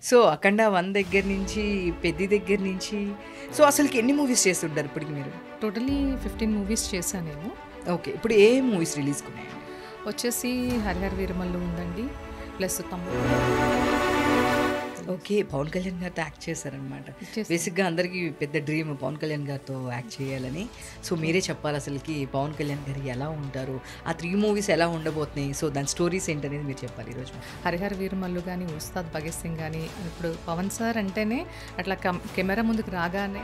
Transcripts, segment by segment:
So 'అఖండ 1' దగ్గర నుంచి, 'పెద్ది' దగ్గర నుంచి సో అసలుకి ఎన్ని మూవీస్ చేస్తుంటారు ఇప్పటికి మీరు? టోటలీ 15 మూవీస్ చేశాను నేను. ఓకే. ఇప్పుడు ఏ మూవీస్ రిలీజ్‌కున్నాయండి? వచ్చేసి 'హరిహర వీరమల్లు' ఉందండి. ప్లస్ తమ్ముడు ఓకే. పవన్ కళ్యాణ్ గారితో యాక్ట్ చేశారనమాట. చేశాను. బేసిక్‌గా అందరికీ పెద్ద డ్రీమ్ పవన్ కళ్యాణ్ గారితో యాక్ట్ చేయాలని. సో మీరే చెప్పాలి అసలుకి పవన్ కళ్యాణ్ గారు ఎలా ఉంటారు? ఆ 3 మూవీస్ ఎలా ఉండబోతున్నాయి? సో దాని స్టోరీస్ ఏంటనేది మీరు చెప్పాలి ఈరోజు. 'హరిహర వీరమల్లు' కానీ, 'ఉస్తాద్ భగత్ సింగ్' కానీ, ఇప్పుడు పవన్ సార్ అంటేనే అట్లా కెమెరా ముందుకు రాగానే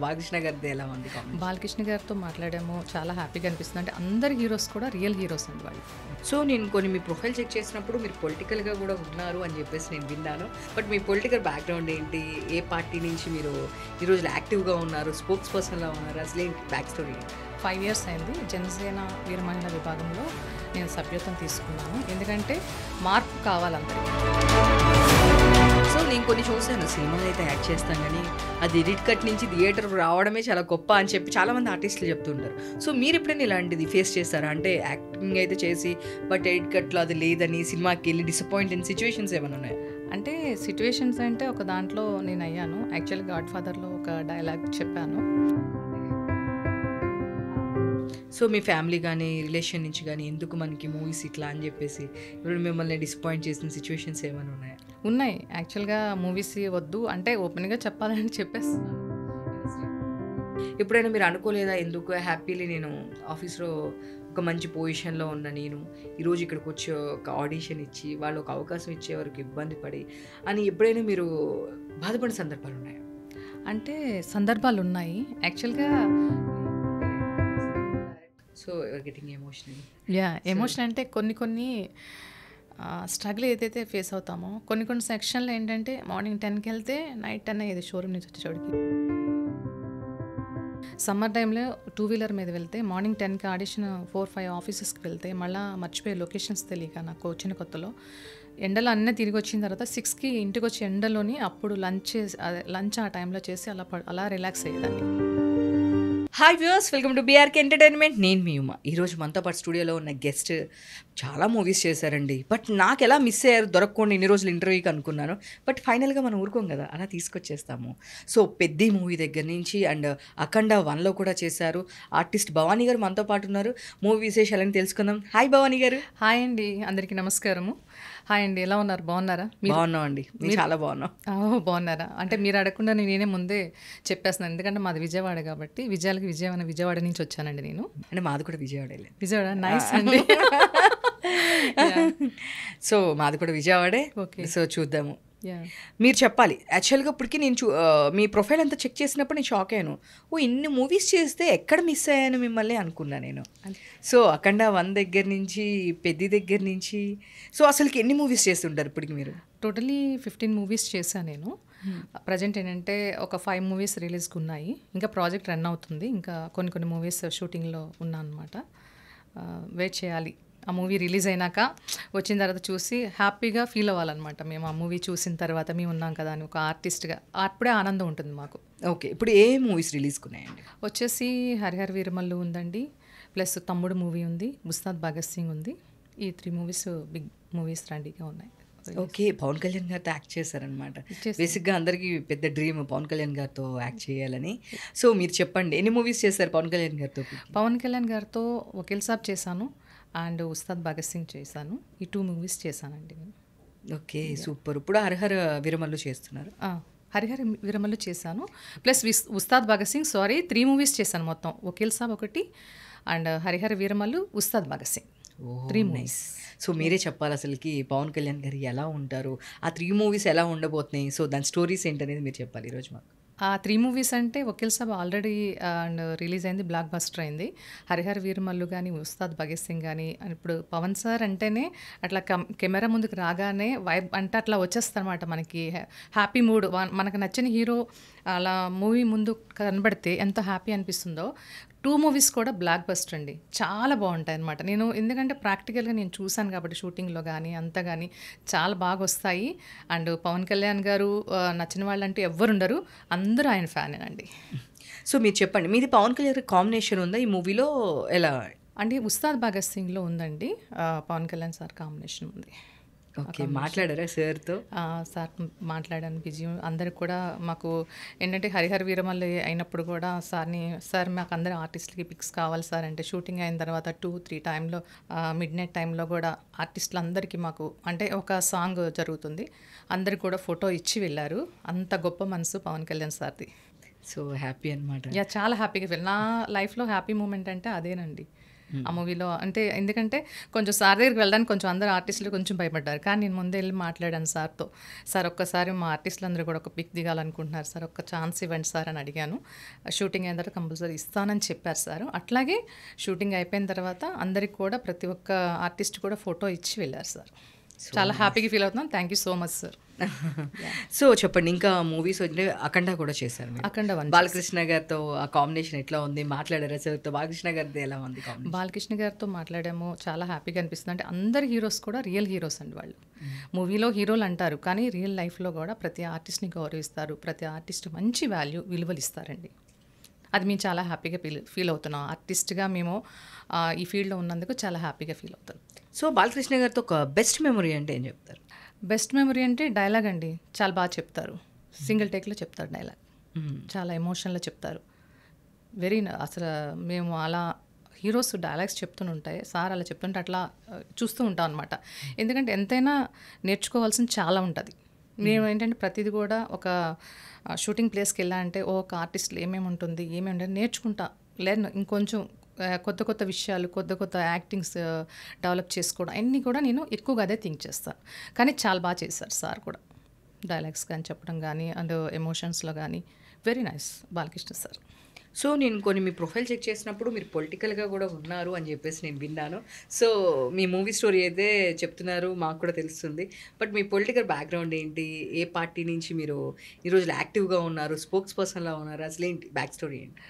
బాలకృష్ణ గారిది ఎలా ఉంది కాంబినేషన్? బాలకృష్ణ గారితో మాట్లాడాము. చాలా హ్యాపీగా అనిపిస్తుంది. అంటే అందరు హీరోస్ కూడా రియల్ హీరోస్ అండి వాళ్ళు. సో నేను కొన్ని మీ ప్రొఫైల్ చెక్ చేసినప్పుడు మీరు పొలిటికల్‌గా కూడా ఉన్నారు అని చెప్పేసి నేను విన్నాను. బట్ మీ పొలిటికల్ బ్యాక్‌గ్రౌండ్ ఏంటి? ఏ పార్టీ నుంచి మీరు ఈ రోజుల్లో యాక్టివ్‌గా ఉన్నారు? స్పోక్స్ పర్సన్‌లా ఉన్నారు? అసలేంటి బ్యాక్ స్టోరీ ఏంటి? 5 years అయింది. జనసేన వీర మహిళా విభాగంలో నేను సభ్యత్వం తీసుకున్నాను. ఎందుకంటే మార్పు కావాలందరికీ. సో నేను కొన్ని చూసాను సినిమాలో అయితే యాక్ట్ చేస్తాం కానీ అది ఎడిట్ కట్ నుంచి థియేటర్ రావడమే చాలా గొప్ప అని చెప్పి చాలామంది ఆర్టిస్టులు చెప్తుంటారు. సో మీరు ఎప్పుడైనా ఇలాంటిది ఫేస్ చేస్తారా? అంటే యాక్టింగ్ అయితే చేసి బట్ ఎడిట్ కట్లో అది లేదని సినిమాకి వెళ్ళి డిసప్పాయింట్ అయిన సిచ్యువేషన్స్ ఏమైనా ఉన్నాయా? అంటే సిట్యుయేషన్స్ అంటే ఒక దాంట్లో నేను అయ్యాను. యాక్చువల్లీ 'గాడ్ ఫాదర్'లో ఒక డైలాగ్ చెప్పాను. సో మీ ఫ్యామిలీ కానీ రిలేషన్ నుంచి కానీ ఎందుకు మనకి మూవీస్ ఇట్లా అని చెప్పేసి ఇప్పుడు మిమ్మల్ని డిసప్పాయింట్ చేసిన సిచ్యువేషన్స్ ఏమైనా ఉన్నాయా? ఉన్నాయి. యాక్చువల్గా మూవీస్ వద్దు అంటే ఓపెన్గా చెప్పాలని చెప్పేస్తున్నాను. ఎప్పుడైనా మీరు అనుకోలేదా ఎందుకు హ్యాపీలీ నేను ఆఫీస్లో ఒక మంచి పొజిషన్లో ఉన్న నేను ఈరోజు ఇక్కడికి వచ్చి ఒక ఆడిషన్ ఇచ్చి వాళ్ళు ఒక అవకాశం ఇచ్చే వరకు ఇబ్బంది పడి అని ఎప్పుడైనా మీరు బాధపడిన సందర్భాలు ఉన్నాయా? అంటే సందర్భాలు ఉన్నాయి. యాక్చువల్గా సో గెటింగ్ ఎమోషనల్. ఎమోషన్ అంటే కొన్ని స్ట్రగుల్ ఏదైతే ఫేస్ అవుతామో కొన్ని సెక్షన్లో ఏంటంటే మార్నింగ్ 10కి వెళ్తే నైట్ 10 అయ్యేది షోరూమ్ నుంచి వచ్చేటోడికి. సమ్మర్ టైంలో 2 వీలర్ మీద వెళ్తే మార్నింగ్ 10కి ఆడిషన్ 4-5 ఆఫీసెస్కి వెళ్తే మళ్ళీ మర్చిపోయే లొకేషన్స్ తెలియక నాకు వచ్చిన కొత్తలో ఎండలో అన్నీ తిరిగి వచ్చిన తర్వాత 6కి ఇంటికి వచ్చి ఎండలోని అప్పుడు లంచ్ ఆ టైంలో చేసి అలా రిలాక్స్ అయ్యేదాన్ని. Hi viewers, welcome to BRK entertainment. నేను మీ ఉమా. ఈరోజు మనతో పాటు స్టూడియోలో ఉన్న గెస్ట్ చాలా మూవీస్ చేశారండి. బట్ నాకు ఎలా మిస్ అయ్యారు దొరకకుండా ఇన్ని రోజులు ఇంటర్వ్యూకి అనుకున్నాను. బట్ ఫైనల్గా మనం ఊరుకోం కదా, అలా తీసుకొచ్చేస్తాము. సో 'పెద్ది' మూవీ దగ్గర నుంచి అండ్ 'అఖండ 1'లో కూడా చేశారు. ఆర్టిస్ట్ భవానీ గారు మనతో పాటు ఉన్నారు. మూవీ విశేషాలని తెలుసుకుందాం. హాయ్ భవానీ గారు. హాయ్ అండి, అందరికీ నమస్కారము. హాయ్ అండి, ఎలా ఉన్నారు? బాగున్నారా? బాగున్నాం అండి, మీరు చాలా బాగున్నాం. బాగున్నారా అంటే మీరు అడగకుండా నేనే ముందే చెప్పేస్తున్నాను. ఎందుకంటే మాది విజయవాడ కాబట్టి విజయవాడ నుంచి వచ్చానండి నేను. అంటే మాది కూడా విజయవాడ. విజయవాడ నైస్ అండి. సో మాది కూడా విజయవాడే. ఓకే, సో చూద్దాము. మీరు చెప్పాలి. యాక్చువల్గా ఇప్పటికీ నేను మీ ప్రొఫైల్ అంతా చెక్ చేసినప్పుడు నేను షాక్ అయ్యాను. ఇన్ని మూవీస్ చేస్తే ఎక్కడ మిస్ అయ్యాను మిమ్మల్ని అనుకున్నా నేను. సో 'అఖండ 1' దగ్గర నుంచి, 'పెద్ది' దగ్గర నుంచి సో అసలుకి ఎన్ని మూవీస్ చేస్తుంటారు ఇప్పటికి మీరు? టోటలీ 15 మూవీస్ చేశాను నేను. ప్రజెంట్ ఏంటంటే ఒక 5 మూవీస్ రిలీజ్కి ఉన్నాయి. ఇంకా ప్రాజెక్ట్ రన్ అవుతుంది. ఇంకా కొన్ని మూవీస్ షూటింగ్లో ఉన్నా అనమాట. వెయిట్ చేయాలి. ఆ మూవీ రిలీజ్ అయినాక వచ్చిన తర్వాత చూసి హ్యాపీగా ఫీల్ అవ్వాలన్నమాట. మేము ఆ మూవీ చూసిన తర్వాత మేము ఉన్నాం కదా అని ఒక ఆర్టిస్ట్గా అప్పుడే ఆనందం ఉంటుంది మాకు. ఓకే. ఇప్పుడు ఏ మూవీస్ రిలీజ్కున్నాయండి? వచ్చేసి 'హరిహర వీరమల్లు' ఉందండి. ప్లస్ 'తమ్ముడు' మూవీ ఉంది. 'ఉస్తాద్ భగత్ సింగ్' ఉంది. ఈ 3 మూవీస్ బిగ్ మూవీస్ రెడీగా ఉన్నాయి. ఓకే. పవన్ కళ్యాణ్ గారితో యాక్ట్ చేశారనమాట. బేసిక్గా అందరికీ పెద్ద డ్రీమ్ పవన్ కళ్యాణ్ గారితో యాక్ట్ చేయాలని. సో మీరు చెప్పండి, ఎన్ని మూవీస్ చేశారు పవన్ కళ్యాణ్ గారితో? పవన్ కళ్యాణ్ గారితో 'వకీల్ సాబ్' చేశాను అండ్ 'ఉస్తాద్ భగత్ సింగ్' చేశాను. ఈ 2 మూవీస్ చేశానండి నేను. Okay, super. ఇప్పుడు 'హరిహర వీరమల్లు' చేస్తున్నారు. 'హరిహర వీరమల్లు' చేశాను. ప్లస్ 'ఉస్తాద్ భగత్ సింగ్' 3 మూవీస్ చేశాను మొత్తం. 'వకీల్ సాబ్' ఒకటి and 'Harihara Veeramallu', 'Ustaad Bhagat Singh' 3 movies. So మీరే చెప్పాలి అసలుకి పవన్ కళ్యాణ్ గారు ఎలా ఉంటారు? ఆ 3 మూవీస్ ఎలా ఉండబోతున్నాయి? సో దాని స్టోరీస్ ఏంటనేది మీరు చెప్పాలి ఈరోజు మాకు. ఆ 3 మూవీస్ అంటే 'Vakeel Saab' already and release అయింది, బ్లాక్ బస్టర్ అయింది. 'హరిహర వీరమల్లు' కానీ, 'ఉస్తాద్ భగత్ సింగ్' కానీ, ఇప్పుడు పవన్ సార్ అంటేనే అట్లా కెమెరా ముందుకు రాగానే వైబ్ అంటే అట్లా వచ్చేస్తారనమాట. మనకి హ్యాపీ మూడ్. మనకు నచ్చిన హీరో అలా మూవీ ముందు కనబడితే ఎంత హ్యాపీ అనిపిస్తుందో. 2 మూవీస్ కూడా బ్లాక్ బస్టర్ అండి. చాలా బాగుంటాయి అనమాట. నేను ఎందుకంటే ప్రాక్టికల్గా నేను చూశాను కాబట్టి షూటింగ్లో కానీ అంతా కానీ చాలా బాగా వస్తాయి. అండ్ పవన్ కళ్యాణ్ గారు నచ్చిన వాళ్ళంటూ ఎవ్వరు ఉండరు, అందరూ ఆయన ఫ్యానేనండి. సో మీరు చెప్పండి, మీది పవన్ కళ్యాణ్ కాంబినేషన్ ఉందా ఈ మూవీలో? ఎలా అంటే 'ఉస్తాద్ భగత్ సింగ్'లో ఉందండి, పవన్ కళ్యాణ్ సార్ కాంబినేషన్ ఉంది. ఓకే. మాట్లాడారా సార్‌తో? సార్ మాట్లాడాను బిజీ అందరికి కూడా మాకు ఏంటంటే హరిహర వీరమల్లి అయినప్పుడు కూడా సార్ మాకు అందరు ఆర్టిస్టులకి పిక్స్ కావాలి సార్ అంటే షూటింగ్ అయిన తర్వాత 2-3 టైంలో మిడ్ నైట్ టైంలో కూడా ఆర్టిస్టులు అందరికీ మాకు అంటే ఒక సాంగ్ జరుగుతుంది అందరికి కూడా ఫోటో ఇచ్చి వెళ్ళారు. అంత గొప్ప మనసు పవన్ కళ్యాణ్ సార్ది. సో హ్యాపీ అనమాట. చాలా హ్యాపీగా ఫీల్ నా లైఫ్లో హ్యాపీ మూమెంట్ అంటే అదేనండి. ఆ మూవీలో అంటే ఎందుకంటే కొంచెం సార్ దగ్గరికి వెళ్ళడానికి కొంచెం అందరు ఆర్టిస్టులు కొంచెం భయపడ్డారు. కానీ నేను ముందే వెళ్ళి మాట్లాడాను సార్తో. సార్ ఒక్కసారి మా ఆర్టిస్టులు అందరూ కూడా ఒక పిక్ దిగాలనుకుంటున్నారు సార్, ఒక్క ఛాన్స్ ఇవ్వండి సార్ అని అడిగాను. షూటింగ్ అయిన తర్వాత కంపల్సరీ ఇస్తానని చెప్పారు సార్. అట్లాగే షూటింగ్ అయిపోయిన తర్వాత అందరికి కూడా ప్రతి ఒక్క ఆర్టిస్ట్ కూడా ఫోటో ఇచ్చి వెళ్ళారు సార్. చాలా హ్యాపీగా ఫీల్ అవుతున్నాను. Thank you so much sir. So చెప్పండి, ఇంకా మూవీస్ అంటే అఖండ కూడా చేశారు మీరు. అఖండ 1 బాలకృష్ణ గారితో ఆ కాంబినేషన్ ఎట్లా ఉంది? మాట్లాడారా సార్తో? బాలకృష్ణ గారిది ఎలా ఉంది కాంబినేషన్? బాలకృష్ణ గారితో మాట్లాడాము. చాలా హ్యాపీగా అనిపిస్తుంది. అంటే అందరు హీరోస్ కూడా రియల్ హీరోస్ అండి వాళ్ళు. మూవీలో హీరోలు అంటారు కానీ రియల్ లైఫ్లో కూడా ప్రతి ఆర్టిస్ట్ని గౌరవిస్తారు. ప్రతి ఆర్టిస్ట్ మంచి విలువలు ఇస్తారండి. అది మేము చాలా హ్యాపీగా ఫీల్ అవుతున్నాం. ఆర్టిస్ట్గా మేము ఈ ఫీల్డ్లో ఉన్నందుకు చాలా హ్యాపీగా ఫీల్ అవుతాం. సో బాలకృష్ణ గారితో ఒక బెస్ట్ మెమరీ అంటే ఏం చెప్తారు? బెస్ట్ మెమరీ అంటే డైలాగ్ అండి. చాలా బాగా చెప్తారు. సింగిల్ టేక్లో చెప్తారు డైలాగ్. చాలా ఎమోషన్లో చెప్తారు. అసలు మేము అలా హీరోస్ డైలాగ్స్ చెప్తుంటాయి సార్ అలా చెప్తుంటే అట్లా చూస్తూ ఉంటాం అనమాట. ఎందుకంటే ఎంతైనా నేర్చుకోవాల్సింది చాలా ఉంటుంది. మేము ఏంటంటే ప్రతిదీ కూడా ఒక షూటింగ్ ప్లేస్కి వెళ్ళాలంటే ఒక ఆర్టిస్ట్లో ఏమేమి ఉంటుంది నేర్చుకుంటా లేదా ఇంకొంచెం కొత్త విషయాలు కొత్త యాక్టింగ్స్ డెవలప్ చేసుకోవడం అన్నీ కూడా నేను ఎక్కువగా అదే థింక్ చేస్తాను. కానీ చాలా బాగా చేశారు సార్ కూడా. డైలాగ్స్ కానీ చెప్పడం కానీ అండ్ ఎమోషన్స్లో కానీ very nice Balakrishna sir. So నేను కొన్ని మీ ప్రొఫైల్ చెక్ చేసినప్పుడు మీరు పొలిటికల్గా కూడా ఉన్నారు అని చెప్పేసి నేను విన్నాను. సో మీ మూవీ స్టోరీ అయితే చెప్తున్నారు, మాకు కూడా తెలుస్తుంది. బట్ మీ పొలిటికల్ బ్యాక్గ్రౌండ్ ఏంటి? ఏ పార్టీ నుంచి మీరు ఈరోజు యాక్టివ్గా ఉన్నారు? స్పోక్స్ పర్సన్లా ఉన్నారు? అసలు ఏంటి బ్యాక్ స్టోరీ ఏంటి?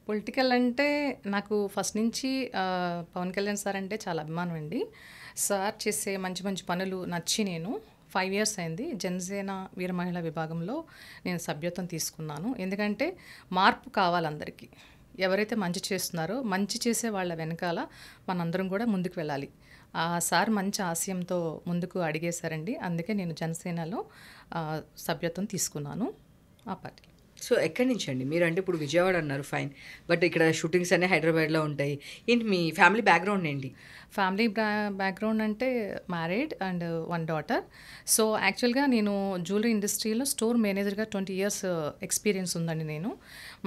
పొలిటికల్ అంటే నాకు ఫస్ట్ నుంచి పవన్ కళ్యాణ్ సార్ అంటే చాలా అభిమానం అండి. సార్ చేసే మంచి పనులు నచ్చి నేను 5 years అయింది జనసేన వీర మహిళా విభాగంలో నేను సభ్యత్వం తీసుకున్నాను. ఎందుకంటే మార్పు కావాలి అందరికీ. ఎవరైతే మంచి చేస్తున్నారో మంచి చేసే వాళ్ళ వెనకాల మనందరం కూడా ముందుకు వెళ్ళాలి. సార్ మంచి ఆశయంతో ముందుకు అడిగేశారండి. అందుకే నేను జనసేనలో సభ్యత్వం తీసుకున్నాను ఆ పార్టీ. సో ఎక్కడి నుంచి అండి మీరు? అంటే ఇప్పుడు విజయవాడ అన్నారు, ఫైన్. బట్ ఇక్కడ షూటింగ్స్ అన్నీ హైదరాబాద్లో ఉంటాయి. ఏంటి మీ ఫ్యామిలీ బ్యాక్గ్రౌండ్ ఏంటి? ఫ్యామిలీ బ్యాక్గ్రౌండ్ అంటే మ్యారీడ్ అండ్ 1 daughter. సో యాక్చువల్గా నేను జ్యువెలరీ ఇండస్ట్రీలో స్టోర్ మేనేజర్గా 20 years ఎక్స్పీరియన్స్ ఉందండి. నేను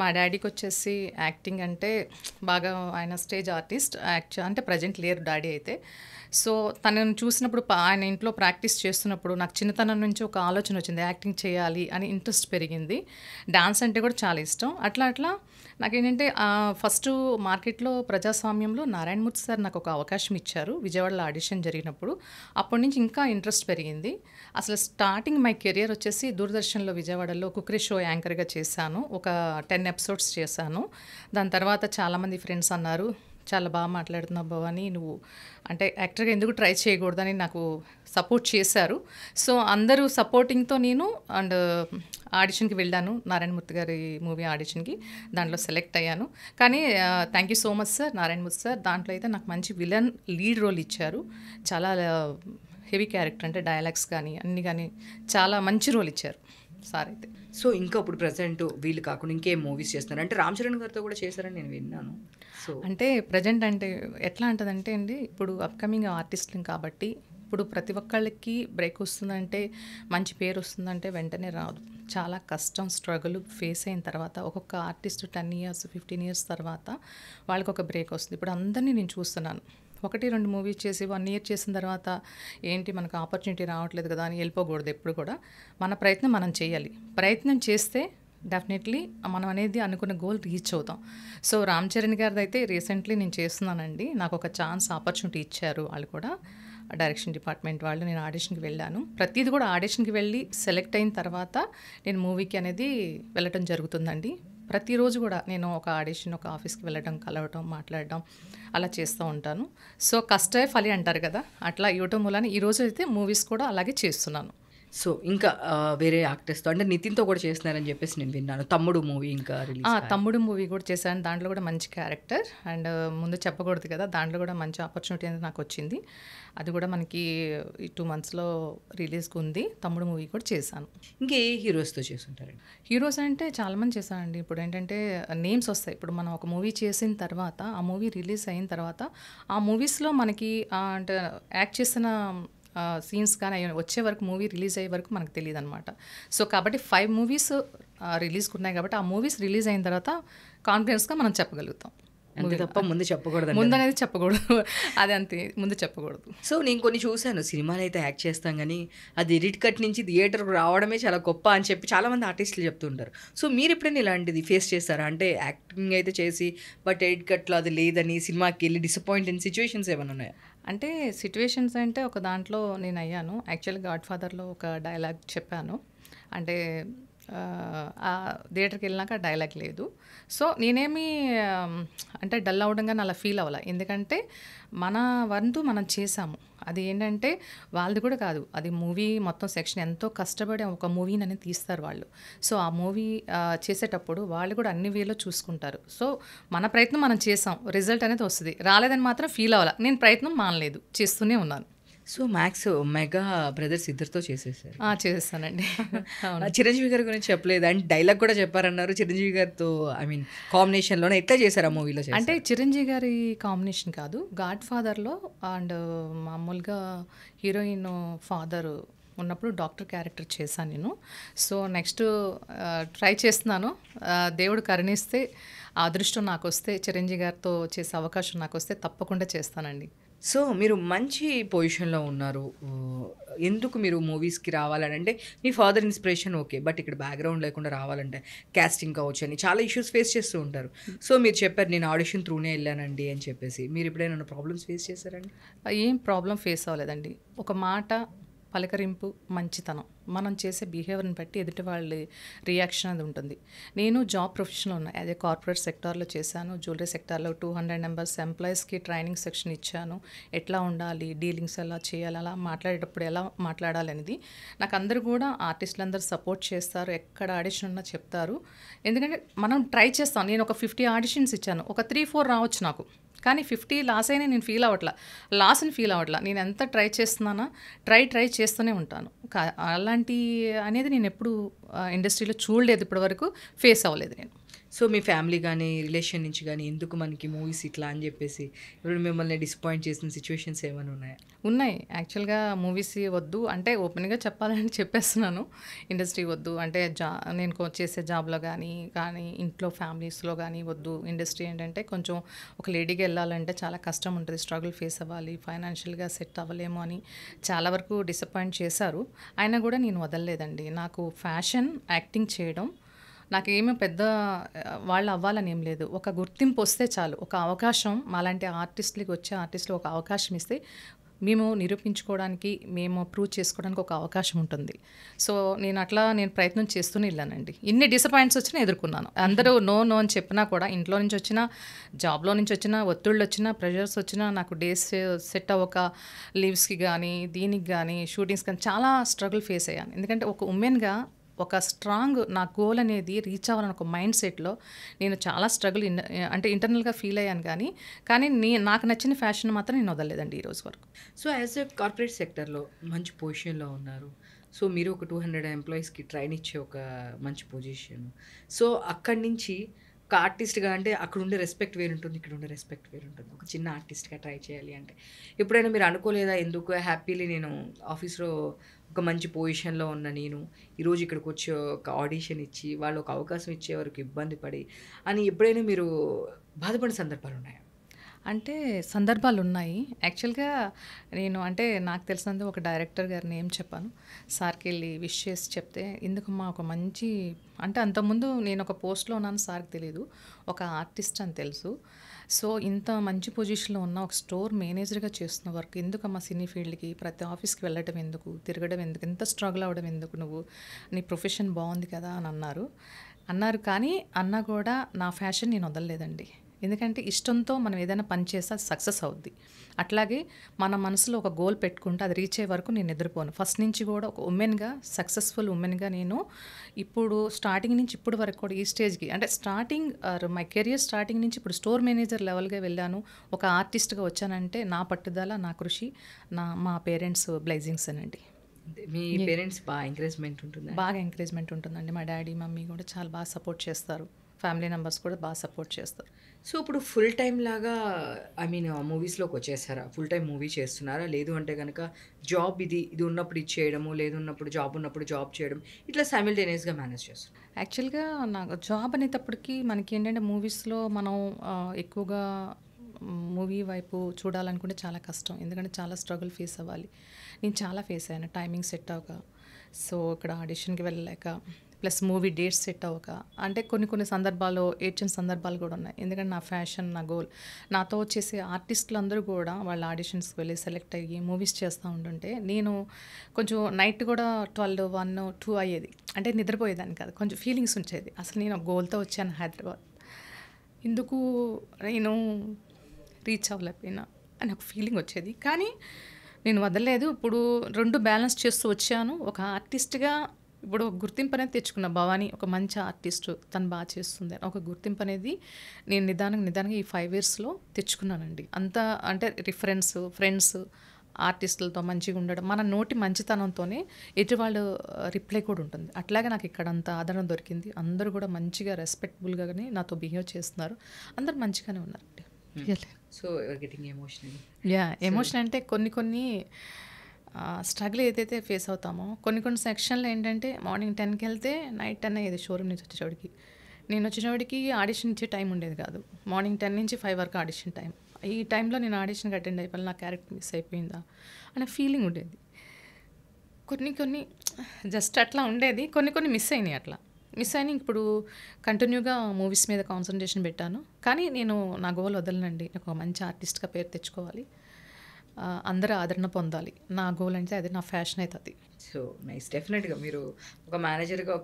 మా డాడీకి వచ్చేసి యాక్టింగ్ అంటే బాగా, ఆయన స్టేజ్ ఆర్టిస్ట్ అంటే ప్రజెంట్ లేరు డాడీ అయితే. సో తనను చూసినప్పుడు ఆయన ఇంట్లో ప్రాక్టీస్ చేస్తున్నప్పుడు నాకు చిన్నతనం నుంచి ఒక ఆలోచన వచ్చింది, యాక్టింగ్ చేయాలి అని ఇంట్రెస్ట్ పెరిగింది. డాన్స్ అంటే కూడా చాలా ఇష్టం. అట్లా నాకేంటంటే ఫస్ట్ మార్కెట్లో ప్రజాస్వామ్యంలో నారాయణమూర్తి సార్ నాకు ఒక అవకాశం ఇచ్చారు విజయవాడలో ఆడిషన్ జరిగినప్పుడు. అప్పటి నుంచి ఇంకా ఇంట్రెస్ట్ పెరిగింది. అసలు స్టార్టింగ్ మై కెరియర్ వచ్చేసి దూరదర్శన్లో విజయవాడలో కుక్కరీ షో యాంకర్గా చేశాను. ఒక 10 episodes చేశాను. దాని తర్వాత చాలామంది ఫ్రెండ్స్ అన్నారు, చాలా బాగా మాట్లాడుతున్నావు భవాని, నువ్వు అంటే యాక్టర్గా ఎందుకు ట్రై చేయకూడదని నాకు సపోర్ట్ చేశారు. సో అందరూ సపోర్టింగ్తో నేను అండ్ ఆడిషన్కి వెళ్ళాను, నారాయణమూర్తి గారి మూవీ ఆడిషన్కి. దాంట్లో సెలెక్ట్ అయ్యాను. కానీ thank you so much sir Narayanamurthy sir. దాంట్లో అయితే నాకు మంచి విలన్ లీడ్ రోల్ ఇచ్చారు. చాలా హెవీ క్యారెక్టర్ అంటే డైలాగ్స్ కానీ అన్నీ కానీ చాలా మంచి రోల్ ఇచ్చారు సార్ అయితే. సో ఇంకా ఇప్పుడు ప్రజెంట్ వీళ్ళు కాకుండా ఇంకేం మూవీస్ చేస్తున్నారు? అంటే రామ్ చరణ్ గారితో కూడా చేశారని నేను విన్నాను. సో అంటే ప్రజెంట్ అంటే ఎట్లా ఉంటుందంటే అండి, ఇప్పుడు అప్కమింగ్ ఆర్టిస్టులు కాబట్టి ఇప్పుడు ప్రతి ఒక్కళ్ళకి బ్రేక్ వస్తుందంటే, మంచి పేరు వస్తుందంటే వెంటనే రాదు. చాలా కష్టం, స్ట్రగుల్ ఫేస్ అయిన తర్వాత ఒక్కొక్క ఆర్టిస్ట్ 10 years 15 years తర్వాత వాళ్ళకి ఒక బ్రేక్ వస్తుంది. ఇప్పుడు అందరినీ నేను చూస్తున్నాను, 1-2 మూవీస్ చేసి 1 year చేసిన తర్వాత ఏంటి మనకు ఆపర్చునిటీ రావట్లేదు కదా అని వెళ్ళిపోకూడదు. ఎప్పుడు కూడా మన ప్రయత్నం మనం చేయాలి. ప్రయత్నం చేస్తే డెఫినెట్లీ మనం అనేది అనుకున్న గోల్ రీచ్ అవుతాం. సో రామ్ చరణ్ గారిది అయితే రీసెంట్లీ నేను చేస్తున్నానండి. నాకు ఒక ఛాన్స్ ఆపర్చునిటీ ఇచ్చారు వాళ్ళు కూడా, డైరెక్షన్ డిపార్ట్మెంట్ వాళ్ళు. నేను ఆడిషన్కి వెళ్ళాను. ప్రతిదీ కూడా ఆడిషన్కి వెళ్ళి సెలెక్ట్ అయిన తర్వాత నేను మూవీకి అనేది వెళ్ళటం జరుగుతుందండి. ప్రతిరోజు కూడా నేను ఒక ఆడిషన్, ఒక ఆఫీస్కి వెళ్ళడం, కలవటం, మాట్లాడడం అలా చేస్తూ ఉంటాను. సో కష్టే ఫలి అంటారు కదా, అట్లా ఇవ్వటం మూలాన ఈరోజు అయితే మూవీస్ కూడా అలాగే చేస్తున్నాను. సో, ఇంకా వేరే యాక్టర్స్‌తో అంటే నితిన్‌తో కూడా చేస్తున్నారని చెప్పేసి నేను విన్నాను. 'తమ్ముడు' మూవీ ఇంకా రిలీజ్ కాలేదు. 'తమ్ముడు' మూవీ కూడా చేశాను. దాంట్లో కూడా మంచి క్యారెక్టర్ అండ్ ముందు చెప్పకూడదు కదా! దాంట్లో కూడా మంచి ఆపర్చునిటీ అనేది నాకొచ్చింది. అది కూడా మనకి ఈ 2 మంత్స్‌లో రిలీజ్‌కి ఉంది. 'తమ్ముడు' మూవీ కూడా చేశాను. ఇంకా ఏ హీరోస్‌తో చేసుంటారండి? హీరోస్ అంటే చాలామంది చేశానండి. ఇప్పుడు ఏంటంటే నేమ్స్ వస్తాయి. ఇప్పుడు మనం ఒక మూవీ చేసిన తర్వాత, ఆ మూవీ రిలీజ్ అయిన తర్వాత, ఆ మూవీస్‌లో మనకి అంటే యాక్ట్ చేసిన సీన్స్ కానీ అయి వచ్చే వరకు మూవీ రిలీజ్ అయ్యే వరకు మనకు తెలీదనమాట. సో, కాబట్టి 5 మూవీస్ రిలీజ్‌కి ఉన్నాయి కాబట్టి, ఆ మూవీస్ రిలీజ్ అయిన తర్వాత కాన్ఫిడెన్స్‌గా మనం చెప్పగలుగుతాం. అంతే తప్ప ముందు చెప్పకూడదండి. ముందనేది చెప్పకూడదు. అది అంతే ముందు చెప్పకూడదు. సో, నేను కొన్ని చూసాను. సినిమాలైతే యాక్ట్ చేస్తాం గానీ, అది ఎడిట్ కట్ నుంచి థియేటర్‌కి రావడమే చాలా గొప్ప అని చెప్పి చాలామంది ఆర్టిస్టులు చెప్తుంటారు. సో, మీరెప్పుడైనా ఇలాంటిది ఫేస్ చేసారా? అంటే యాక్టింగ్ అయితే చేసి, బట్ ఎడిట్ కట్‌లో అది లేదని సినిమాకెళ్ళి డిసప్పాయింట్ అయిన సిట్యుయేషన్స్ ఏమైనా ఉన్నాయా? అంటే సిట్యుయేషన్స్ అంటే ఒక దాంట్లో నేనయ్యాను. యాక్చువల్‌గా 'గాడ్ ఫాదర్‌లో' ఒక డైలాగ్ చెప్పాను. అంటే థియేటర్‌కెళ్ళినాక ఆ డైలాగ్ లేదు. సో, నేనేమి అంటే డల్ అవ్వడం గాని అలా ఫీల్ అవ్వల. ఎందుకంటే మన వంతు మనం చేశాము. అది ఏంటంటే వాళ్ళది కూడా కాదు. అది మూవీ మొత్తం సెక్షన్ ఎంతో కష్టపడి ఒక మూవీననేది తీస్తారు వాళ్ళు. సో, ఆ మూవీ చేసేటప్పుడు వాళ్ళు కూడా అన్ని వేలో చూసుకుంటారు. సో, మన ప్రయత్నం మనం చేసాం. రిజల్ట్ అనేది వస్తది. రాలేదని మాత్రం ఫీల్ అవ్వల. నేను ప్రయత్నం మానలేదు. చేస్తూనే ఉన్నాను. సో, మ్యాక్స్ 'మెగా బ్రదర్స్' ఇద్దరితో చేసేసారు. చేసేసానండి. అవును. చిరంజీవి గారి గురించి చెప్పలేదు. అండ్ డైలాగ్ కూడా చెప్పారన్నారు. చిరంజీవి గారితో ఐ మీన్ కాంబినేషన్‌లోనే ఎట్లా చేశారు ఆ మూవీలో చేశారు? అంటే చిరంజీవి గారి కాంబినేషన్ కాదు. 'గాడ్ ఫాదర్‌లో' అండ్ మామూలుగా హీరోయిన్ ఫాదర్ ఉన్నప్పుడు డాక్టర్ క్యారెక్టర్ చేశాను నేను. సో, నెక్స్ట్ ట్రై చేస్తున్నాను. దేవుడు కరుణిస్తే, ఆ అదృష్టం నాకొస్తే, చిరంజీవి గారితో చేసే అవకాశం నాకొస్తే తప్పకుండా చేస్తానండి. సో, మీరు మంచి పొజిషన్‌లో ఉన్నారు. ఎందుకు మీరు మూవీస్‌కి రావాలని అంటే, మీ ఫాదర్ ఇన్‌స్పిరేషన్ ఓకే. బట్ ఇక్కడ బ్యాక్‌గ్రౌండ్ లేకుండా రావాలంటే కాస్టింగ్ కావచ్చని చాలా ఇష్యూస్ ఫేస్ చేస్తూ ఉంటారు. సో, మీరు చెప్పారు నేను ఆడిషన్ త్రూనే ఎళ్ళానండి అని చెప్పేసి. మీరు ఎప్పుడైనా ప్రాబ్లమ్స్ ఫేస్ చేశారండి? ఏం ప్రాబ్లమ్ ఫేస్ అవ్వలేదండి. ఒక మాట, పలకరింపు, మంచితనం. మనం చేసే బిహేవియర్‌ని బట్టి ఎదుటి వాళ్ళ రియాక్షన్ అది ఉంటుంది. నేను జాబ్ ప్రొఫెషన్‌లో ఉన్నా. యాజ్ ఏ కార్పొరేట్ సెక్టార్‌లో చేశాను. జ్యువెలరీ సెక్టార్‌లో 200 మెంబర్స్ ఎంప్లాయీస్‌కి ట్రైనింగ్ సెక్షన్ ఇచ్చాను. ఎట్లా ఉండాలి, డీలింగ్స్ ఎలా చేయాలి, అలా మాట్లాడేటప్పుడు ఎలా మాట్లాడాలి అనేది. నాకు అందరూ కూడా ఆర్టిస్టులందరూ సపోర్ట్ చేస్తారు. ఎక్కడ ఆడిషన్ ఉన్నా చెప్తారు. ఎందుకంటే మనం ట్రై చేస్తాం. నేను ఒక 50 ఆడిషన్స్ ఇచ్చాను. ఒక 3, 4 రావచ్చు నాకు. కానీ 50 లాస్ అయినా నేను ఫీల్ అవ్వట్లా. లాస్‌ని ఫీల్ అవ్వట్లా. నేను ఎంత ట్రై చేస్తున్నానా, ట్రై చేస్తూనే ఉంటాను. అలాంటి అనేది నేను ఎప్పుడు ఇండస్ట్రీలో చూడలేదు ఇప్పటివరకు. ఫేస్ అవ్వలేదు నేను. సో, మీ ఫ్యామిలీ గానీ, రిలేషన్ నుంచి గానీ, ఎందుకు మనకి మూవీస్ ఇట్లా అని చెప్పేసి ఇప్పుడు మిమ్మల్ని డిసప్పాయింట్ చేసిన సిట్యుయేషన్స్ ఏమైనా ఉన్నాయా? ఉన్నాయి. యాక్చువల్‌గా మూవీస్ వద్దు అంటే ఓపెన్‌గా చెప్పాలని చెప్పేస్తున్నాను. ఇండస్ట్రీ వద్దు అంటే నేను చేసే జాబ్‌లో కానీ ఇంట్లో ఫ్యామిలీస్‌లో గానీ వద్దు. ఇండస్ట్రీ ఏంటంటే కొంచెం ఒక లేడీగా వెళ్ళాలంటే చాలా కష్టం ఉంటుంది. స్ట్రగుల్ ఫేస్ అవ్వాలి. ఫైనాన్షియల్‌గా సెట్ అవ్వలేము అని చాలా వరకు డిసప్పాయింట్ చేశారు. అయినా కూడా నేను వదలలేదండి. నాకు ఫ్యాషన్, యాక్టింగ్ చేయడం నాకేమి పెద్ద వాళ్ళు అవ్వాలని ఏం లేదు. ఒక గుర్తింపు వస్తే చాలు. ఒక అవకాశం మాలాంటి ఆర్టిస్టులకి వచ్చే ఆర్టిస్టులు ఒక అవకాశం ఇస్తే మేము నిరూపించుకోవడానికి, మేము ప్రూవ్ చేసుకోవడానికి ఒక అవకాశం ఉంటుంది. సో, నేను ప్రయత్నం చేస్తూనే వెళ్ళానండి. ఇన్ని డిసప్పాయింట్స్ వచ్చినా ఎదుర్కొన్నాను. అందరూ నో అని చెప్పినా కూడా ఇంట్లో నుంచి వచ్చినా, జాబ్‌లో నుంచి వచ్చినా, ఒత్తిళ్ళు వచ్చినా, ప్రెషర్స్ వచ్చినా నాకు డేస్ సెట్ అవ్వక లీవ్స్‌కి గానీ, దీనికి గానీ, షూటింగ్స్ కానీ చాలా స్ట్రగుల్ ఫేస్ అయ్యాను. ఎందుకంటే ఒక ఉమెన్‌గా ఒక స్ట్రాంగ్ నా గోల్ అనేది రీచ్ అవ్వాలని ఒక మైండ్ సెట్‌లో నేను చాలా స్ట్రగుల్ అంటే ఇంటర్నల్‌గా ఫీల్ అయ్యాను కానీ నాకు నచ్చిన ఫ్యాషన్ మాత్రం నేను వదలలేదండి ఈ రోజు వరకు. సో, యాజ్ ఎ కార్పొరేట్ సెక్టర్‌లో మంచి పొజిషన్‌లో ఉన్నారు. సో, మీరు ఒక 200 ఎంప్లాయీస్‌కి ట్రైన్ ఇచ్చే ఒక మంచి పొజిషన్. సో, అక్కడి నుంచి ఒక ఆర్టిస్ట్‌గా అంటే అక్కడ ఉండే రెస్పెక్ట్ వేరుంటుంది. ఇక్కడ ఉండే రెస్పెక్ట్ వేరుంటుంది. ఒక చిన్న ఆర్టిస్ట్‌గా ట్రై చేయాలి అంటే. ఎప్పుడైనా మీరు అనుకోలేదా ఎందుకు హ్యాపీలీ నేను ఆఫీస్‌లో ఒక మంచి పొజిషన్‌లో ఉన్న నేను ఈరోజు ఇక్కడికొచ్చి ఒక ఆడిషన్ ఇచ్చి వాళ్ళు ఒక అవకాశం ఇచ్చే వరకు ఇబ్బంది పడి అని ఎప్పుడైనా మీరు బాధపడిన సందర్భాలున్నాయా? అంటే సందర్భాలున్నాయి. యాక్చువల్‌గా నేను అంటే నాకు తెలిసినంత ఒక డైరెక్టర్ గారి నేమ్ చెప్పాను. సార్‌కెళ్ళి విష్ చేసి చెప్తే, ఎందుకమ్మా ఒక మంచి అంటే అంతకుముందు నేను ఒక పోస్ట్‌లో ఉన్నాను సార్‌కి తెలీదు. ఒక ఆర్టిస్ట్ అని తెలుసు. సో, ఇంత మంచి పొజిషన్‌లో ఉన్న ఒక స్టోర్ మేనేజర్‌గా చేస్తున్న వర్క్ ఎందుకమ్మా సినీ ఫీల్డ్‌కి ప్రతి ఆఫీస్‌కి వెళ్ళడం ఎందుకు? తిరగడం ఎందుకు? ఇంత స్ట్రగుల్ అవ్వడం ఎందుకు నువ్వు? నీ ప్రొఫెషన్ బావుంది కదా అని అన్నారు. కానీ అన్నా కూడా నా ఫ్యాషన్ నేను వదలలేదండి. ఎందుకంటే ఇష్టంతో మనం ఏదైనా పని చేస్తే అది సక్సెస్ అవుద్ది. అట్లాగే మన మనసులో ఒక గోల్ పెట్టుకుంటే అది రీచ్ అయ్యే వరకు నేను నిద్రపోను. ఫస్ట్ నుంచి కూడా ఒక ఉమెన్గా, సక్సెస్ఫుల్ ఉమెన్గా నేను ఇప్పుడు స్టార్టింగ్ నుంచి ఇప్పుడు వరకు కూడా ఈ స్టేజ్కి అంటే స్టార్టింగ్ మై కెరియర్ స్టార్టింగ్ నుంచి ఇప్పుడు స్టోర్ మేనేజర్ లెవెల్గా వెళ్ళాను. ఒక ఆర్టిస్ట్గా వచ్చానంటే నా పట్టుదల, నా కృషి, మా పేరెంట్స్ బ్లెస్సింగ్స్ అనండి. మీ పేరెంట్స్ బాగా ఎంకరేజ్మెంట్ ఉంటుంది? బాగా ఎంకరేజ్మెంట్ ఉంటుందండి. మా డాడీ మమ్మీ కూడా చాలా బాగా సపోర్ట్ చేస్తారు. ఫ్యామిలీ మెంబర్స్ కూడా బాగా సపోర్ట్ చేస్తారు. సో ఇప్పుడు ఫుల్ టైమ్ లాగా ఐ మీన్ మూవీస్లోకి వచ్చేసారా? ఫుల్ టైం మూవీ చేస్తున్నారా? లేదు అంటే కనుక జాబ్ ఇది ఉన్నప్పుడు ఇది చేయడము, లేదు ఉన్నప్పుడు జాబ్ ఉన్నప్పుడు జాబ్ చేయడం, ఇట్లా సైమిల్టేనియస్గా మేనేజ్ చేస్తున్నారు? యాక్చువల్గా నాకు జాబ్ అనేటప్పటికి మనకి ఏంటంటే మూవీస్లో మనం ఎక్కువగా మూవీ వైపు చూడాలనుకుంటే చాలా కష్టం. ఎందుకంటే చాలా స్ట్రగుల్ ఫేస్ అవ్వాలి. నేను చాలా ఫేస్ అయ్యాను. టైమింగ్ సెట్ అవ్వక, సో ఇక్కడ ఆడిషన్కి వెళ్ళలేక, ప్లస్ మూవీ డేట్స్ సెట్ అవ్వక, అంటే కొన్ని సందర్భాల్లో ఏడ్చిన సందర్భాలు కూడా ఉన్నాయి. ఎందుకంటే నా ఫ్యాషన్, నా గోల్, నాతో వచ్చేసే ఆర్టిస్టులు అందరూ కూడా వాళ్ళ ఆడిషన్స్కి వెళ్ళి సెలెక్ట్ అయ్యి మూవీస్ చేస్తూ ఉంటుంటే నేను కొంచెం నైట్ కూడా 12, 1, 2 అయ్యేది. అంటే నిద్రపోయేదాన్ని కాదు, కొంచెం ఫీలింగ్స్ ఉంచేది. అసలు నేను గోల్తో వచ్చాను హైదరాబాద్, ఎందుకు నేను రీచ్ అవ్వలేకపోయినా అని ఒక ఫీలింగ్ వచ్చేది. కానీ నేను వదలలేదు. ఇప్పుడు 2 బ్యాలెన్స్ చేస్తూ వచ్చాను. ఒక ఆర్టిస్ట్గా ఇప్పుడు ఒక గుర్తింపు అనేది తెచ్చుకున్నా. భవానీ ఒక మంచి ఆర్టిస్టు, తను బాగా చేస్తుంది ఒక గుర్తింపు అనేది నేను నిదానంగా ఈ 5 ఇయర్స్లో తెచ్చుకున్నానండి. అంతా అంటే రిఫరెన్స్, ఫ్రెండ్స్, ఆర్టిస్టులతో మంచిగా ఉండడం, మన నోటి మంచితనంతోనే ఎటు వాళ్ళు రిప్లై కూడా ఉంటుంది. అట్లాగే నాకు ఇక్కడ అంత ఆదరణ దొరికింది. అందరూ కూడా మంచిగా రెస్పెక్టబుల్గానే నాతో బిహేవ్ చేస్తున్నారు. అందరు మంచిగానే ఉన్నారండి. So getting emotional. ఎమోషన్ అంటే కొన్ని స్ట్రగుల్ ఏదైతే ఫేస్ అవుతామో కొన్ని సెక్షన్లో ఏంటంటే మార్నింగ్ 10కి వెళ్తే నైట్ 10 అయ్యేది షోరూమ్ నుంచి వచ్చేటోడికి. నేను వచ్చేటోడికి ఆడిషన్ ఇచ్చే టైం ఉండేది కాదు. మార్నింగ్ 10 నుంచి 5 వరకు ఆడిషన్ టైం. ఈ టైంలో నేను ఆడిషన్కి అటెండ్ అయిపోయి నా క్యారెక్టర్ మిస్ అయిపోయిందా అనే ఫీలింగ్ ఉండేది. కొన్ని జస్ట్ అట్లా ఉండేది. కొన్ని మిస్ అయినాయి. అట్లా మిస్ అయినా ఇప్పుడు కంటిన్యూగా మూవీస్ మీద కాన్సన్ట్రేషన్ పెట్టాను. కానీ నేను నా గోల్ వదలనండి. నాకు ఒక మంచి ఆర్టిస్ట్గా పేరు తెచ్చుకోవాలి, అందరూ ఆదరణ పొందాలి. నా గోల్ అంటే అది, నా ఫ్యాషన్ అయితే అది. So nice. డెఫినెట్గా మీరు ఒక మేనేజర్గా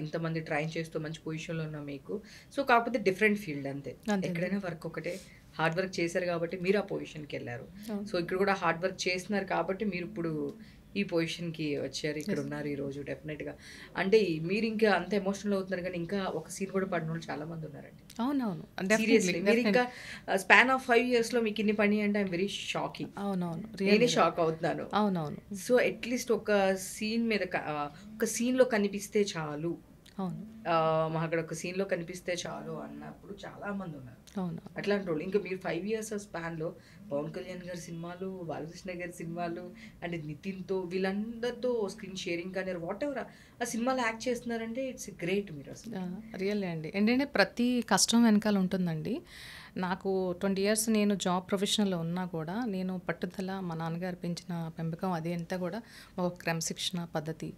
ఇంతమంది ట్రైన్ చేస్తూ మంచి పొజిషన్లో ఉన్న మీకు, సో కాకపోతే డిఫరెంట్ ఫీల్డ్ అంతే. ఎక్కడైనా వర్క్ ఒకటే, హార్డ్ వర్క్ చేశారు కాబట్టి మీరు ఆ పొజిషన్కి వెళ్ళారు. సో ఇక్కడ కూడా హార్డ్ వర్క్ చేస్తున్నారు కాబట్టి మీరు ఇప్పుడు ఈ పొజిషన్కి వచ్చారు, ఇక్కడ ఉన్నారు ఈరోజు. డెఫినెట్గా అంటే మీరు ఇంకా అంత ఎమోషనల్ అవుతున్నారు, కానీ ఇంకా ఒక సీన్ కూడా పడిన వాళ్ళు చాలా మంది ఉన్నారండి. అవునవును, సీరియస్లీ మీరు ఇంకా స్పాన్ ఆఫ్ 5 ఇయర్స్లో మీకు ఇన్ని పని అంటే ఐఎమ్ వెరీ షాకింగ్. అవునవును, నేనే షాక్ అవుతున్నాను. అవునవును. సో అట్లీస్ట్ ఒక సీన్ మీద ఒక సీన్లో కనిపిస్తే చాలు, అవును, మాకు అక్కడ ఒక సీన్లో కనిపిస్తే చాలు అన్నప్పుడు చాలా మంది ఉన్నారు. అవును, అట్లాంటి వాళ్ళు. ఇంకా మీరు 5 ఇయర్స్ స్పాన్లో పవన్ కళ్యాణ్ గారి సినిమాలు, బాలకృష్ణ గారి సినిమాలు, అంటే నితిన్తో వీళ్ళందరితో స్క్రీన్ షేరింగ్ కానీ వాట్ ఎవర్ ఆ సినిమాలో యాక్ట్ చేస్తున్నారంటే ఇట్స్ గ్రేట్. మీరు అసలు రియల్లీ అండి. ఏంటంటే ప్రతి కష్టం వెనకాల ఉంటుందండి. నాకు 20 ఇయర్స్ నేను జాబ్ ప్రొఫెషనల్లో ఉన్నా కూడా నేను పట్టుదల, మా నాన్నగారు పెంచిన పెంపకం అది అంతా కూడా ఒక క్రమశిక్షణ పద్ధతి,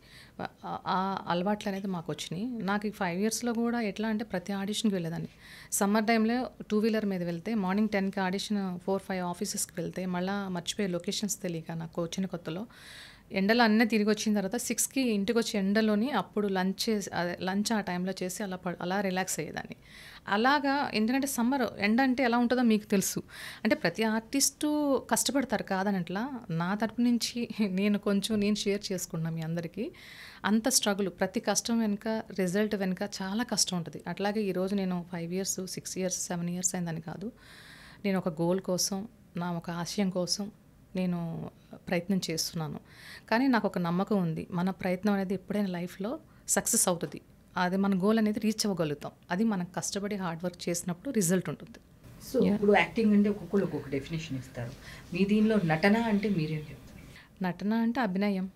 ఆ అలవాట్లు అనేది మాకు వచ్చినాయి. నాకు ఈ 5 ఇయర్స్లో కూడా ఎట్లా అంటే ప్రతి ఆడిషన్కి వెళ్ళేదాన్ని. సమ్మర్ టైంలో 2 వీలర్ మీద వెళ్తే మార్నింగ్ 10కి ఆడిషన్ 4-5 ఆఫీసెస్కి వెళ్తే మళ్ళీ మర్చిపోయే లొకేషన్స్ తెలియక నాకు వచ్చిన కొత్తలో ఎండలో అన్నీ తిరిగి వచ్చిన తర్వాత 6కి ఇంటికి వచ్చి ఎండలోని అప్పుడు లంచ్ ఆ టైంలో చేసి అలా రిలాక్స్ అయ్యేదాన్ని. అలాగా ఎందుకంటే సమ్మర్ ఎండ అంటే ఎలా ఉంటుందో మీకు తెలుసు. అంటే ప్రతి ఆర్టిస్టు కష్టపడతారు కాదని అట్లా, నా తరపు నుంచి నేను షేర్ చేసుకున్నాను మీ అందరికీ. అంత స్ట్రగుల్, ప్రతి కష్టం వెనుక, రిజల్ట్ వెనుక చాలా కష్టం ఉంటుంది. అట్లాగే ఈరోజు నేను 5 ఇయర్స్ 6 ఇయర్స్ 7 ఇయర్స్ అయిందని కాదు, నేను ఒక గోల్ కోసం, నా ఒక ఆశయం కోసం నేను ప్రయత్నం చేస్తున్నాను. కానీ నాకు ఒక నమ్మకం ఉంది, మన ప్రయత్నం అనేది ఎప్పుడైనా లైఫ్లో సక్సెస్ అవుతుంది. అది మన గోల్ అనేది రీచ్ అవ్వగలుగుతాం. అది మనం కష్టపడి హార్డ్ వర్క్ చేసినప్పుడు రిజల్ట్ ఉంటుంది. సో ఇప్పుడు యాక్టింగ్ అంటే ఒక్కొక్కరు ఒక్కొక్క డెఫినేషన్ ఇస్తారు. మీ దీనిలో నటన అంటే మీరేం చెప్తారు? నటన అంటే అభినయం,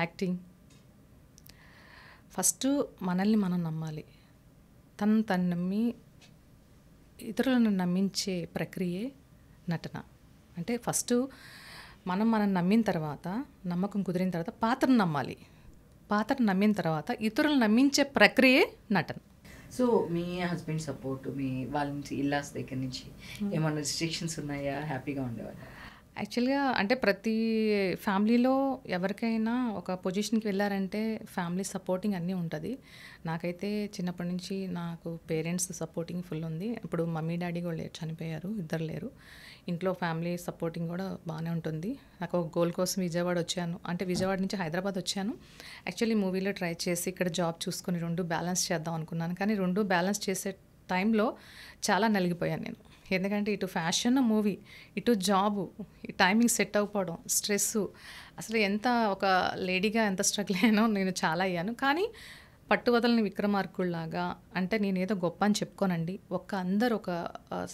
యాక్టింగ్. ఫస్ట్ మనల్ని మనం నమ్మాలి. తను నమ్మి ఇతరులను నమ్మించే ప్రక్రియే నటన. అంటే ఫస్ట్ మనం నమ్మిన తర్వాత, నమ్మకం కుదిరిన తర్వాత పాత్రను నమ్మాలి. పాత్రను నమ్మిన తర్వాత ఇతరులను నమ్మించే ప్రక్రియే నటన. సో మీ హస్బెండ్ సపోర్ట్, మీ వాళ్ళ నుంచి ఇల్లాస్ దగ్గర నుంచి ఏమైనా రిస్ట్రిక్షన్స్ ఉన్నాయా? హ్యాపీగా ఉండేవాళ్ళు? యాక్చువల్‌గా అంటే ప్రతి ఫ్యామిలీలో ఎవరికైనా ఒక పొజిషన్‌కి వెళ్లారంటే ఫ్యామిలీ సపోర్టింగ్ అన్నీ ఉంటది. నాకైతే చిన్నప్పటి నుంచి నాకు పేరెంట్స్ సపోర్టింగ్ ఫుల్ ఉంది. ఇప్పుడు మమ్మీ, డ్యాడీ కూడా లేరు, చనిపోయారు. ఇద్దరు లేరు. ఇంట్లో ఫ్యామిలీ సపోర్టింగ్ కూడా బానే ఉంటుంది. నాకు ఒక గోల్ కోసం విజయవాడ వచ్చాను. అంటే విజయవాడ నుంచి హైదరాబాద్ వచ్చాను. యాక్చువల్లీ మూవీలో ట్రై చేసి ఇక్కడ జాబ్ చూసుకొని 2 బ్యాలెన్స్ చేద్దాం అనుకున్నాను. కానీ 2 బ్యాలెన్స్ చేసే టైంలో చాలా నలిగిపోయాను నేను. ఎందుకంటే ఇటు ఫ్యాషన్ మూవీ, ఇటు జాబు, ఈ టైమింగ్ సెట్ అవ్వకపోవడం, స్ట్రెస్సు, అసలు ఎంత ఒక లేడీగా ఎంత స్ట్రగుల్ అయ్యానో నేను చాలా అయ్యాను. కానీ పట్టు వదలని విక్రమార్కుడిలాగా, అంటే నేనేదో గొప్ప అని చెప్పుకోనండి. అందరూ ఒక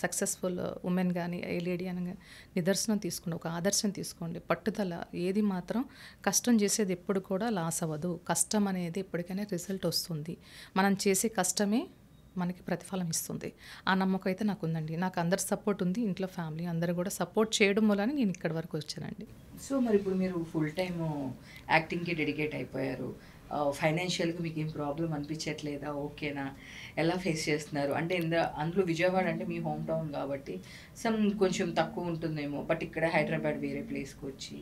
సక్సెస్ఫుల్ ఉమెన్ కానీ ఏ లేడీ అని నిదర్శనం తీసుకోండి, ఒక ఆదర్శం తీసుకోండి. పట్టుదల ఏది మాత్రం కష్టం చేసేది ఎప్పుడు కూడా లాస్ అవ్వదు. కష్టం అనేది ఎప్పటికైనా రిజల్ట్ వస్తుంది. మనం చేసే కష్టమే మనకి ప్రతిఫలం ఇస్తుంది. ఆ నమ్మకం అయితే నాకుందండి. నాకు అందరి సపోర్ట్ ఉంది. ఇంట్లో ఫ్యామిలీ అందరూ కూడా సపోర్ట్ చేయడం వల్లనే నేను ఇక్కడి వరకు వచ్చానండి. సో మరి ఇప్పుడు మీరు ఫుల్ టైమ్ యాక్టింగ్కి డెడికేట్ అయిపోయారు. ఫైనాన్షియల్గా మీకు ఏం ప్రాబ్లం అనిపించట్లేదా? ఓకేనా? ఎలా ఫేస్ చేస్తున్నారు? అంటే అందులో విజయవాడ అంటే మీ హోమ్ టౌన్ కాబట్టి కొంచెం తక్కువ ఉంటుందేమో. బట్ ఇక్కడ హైదరాబాద్ వేరే ప్లేస్కి వచ్చి